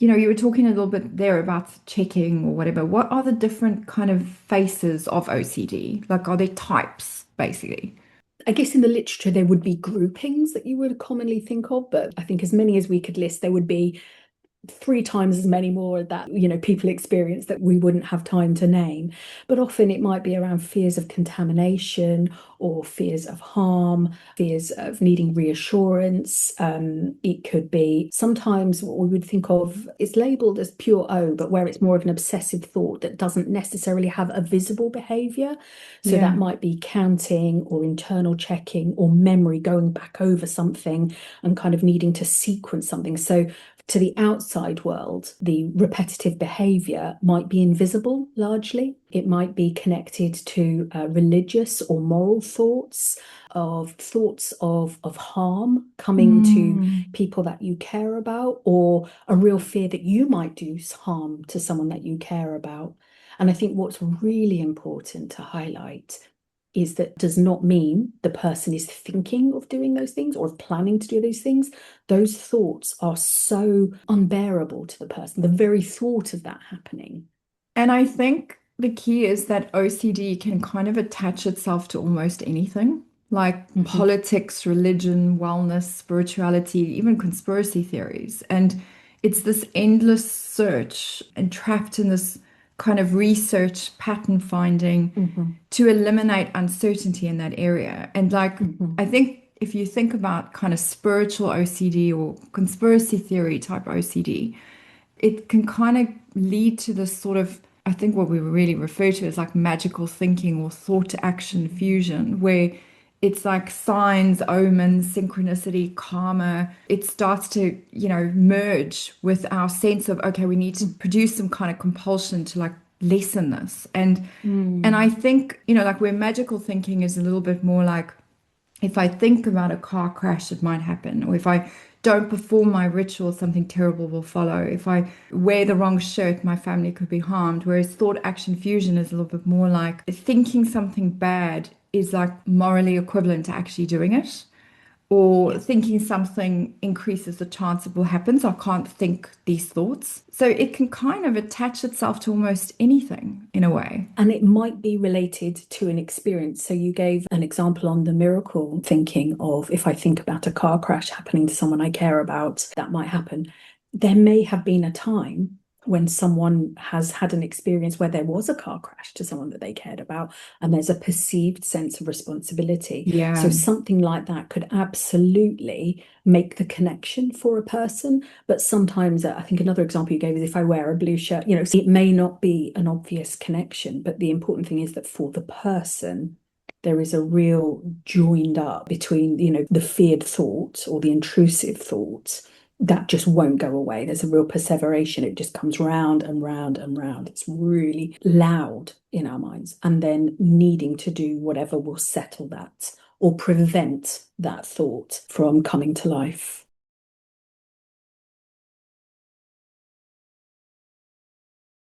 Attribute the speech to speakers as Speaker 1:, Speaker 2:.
Speaker 1: You were talking a little bit there about checking or whatever. What are the different kind of faces of OCD? Like, are there types, basically?
Speaker 2: I guess in the literature, there would be groupings that you would commonly think of, but I think as many as we could list, there would be three times as many more that people experience that we wouldn't have time to name. But often it might be around fears of contamination or fears of harm, fears of needing reassurance. It could be sometimes what we would think of is labeled as pure O, but where it's more of an obsessive thought that doesn't necessarily have a visible behavior. So that
Speaker 1: Yeah.
Speaker 2: might be counting or internal checking or memory, going back over something and kind of needing to sequence something. So to the outside world, the repetitive behavior might be invisible largely. It might be connected to religious or moral thoughts of harm coming to
Speaker 1: Mm.
Speaker 2: people that you care about, or a real fear that you might do harm to someone that you care about. And I think what's really important to highlight is that does not mean the person is thinking of doing those things or planning to do those things. Those thoughts are so unbearable to the person, the very thought of that happening.
Speaker 1: And I think the key is that OCD can kind of attach itself to almost anything, like
Speaker 2: Mhm.
Speaker 1: politics, religion, wellness, spirituality, even conspiracy theories. And it's this endless search and trapped in this kind of research pattern finding
Speaker 2: Mhm.
Speaker 1: to eliminate uncertainty in that area. And like,
Speaker 2: Mhm.
Speaker 1: I think if you think about kind of spiritual OCD or conspiracy theory type OCD, it can kind of lead to this sort of, I think what we really refer to as like magical thinking or thought to action fusion, where it's like signs, omens, synchronicity, karma. It starts to, merge with our sense of, okay, we need to produce some kind of compulsion to like lessen this. And I
Speaker 2: Mm.
Speaker 1: think, like where magical thinking is a little bit more like if I think about a car crash that might happen, or if I don't perform my ritual, something terrible will follow. If I wear the wrong shirt, my family could be harmed. Whereas thought action fusion is a little bit more like thinking something bad is like morally equivalent to actually doing it or
Speaker 2: Yeah.
Speaker 1: thinking something increases the chance it will happen. So I can't think these thoughts. So it can kind of attach itself to almost anything in a way.
Speaker 2: And it might be related to an experience. So you gave an example on the miracle thinking of if I think about a car crash happening to someone I care about, that might happen. There may have been a time when someone has had an experience where there was a car crash to someone that they cared about, and there's a perceived sense of responsibility. So
Speaker 1: Yeah.
Speaker 2: something like that could absolutely make the connection for a person. But sometimes, I think another example you gave is if I wear a blue shirt, so it may not be an obvious connection, but the important thing is that for the person, there is a real joined up between, the feared thought or the intrusive thought that just won't go away. There's a real perseveration. It just comes round and round and round. It's really loud in our minds. And then needing to do whatever will settle that or prevent that thought from coming to life.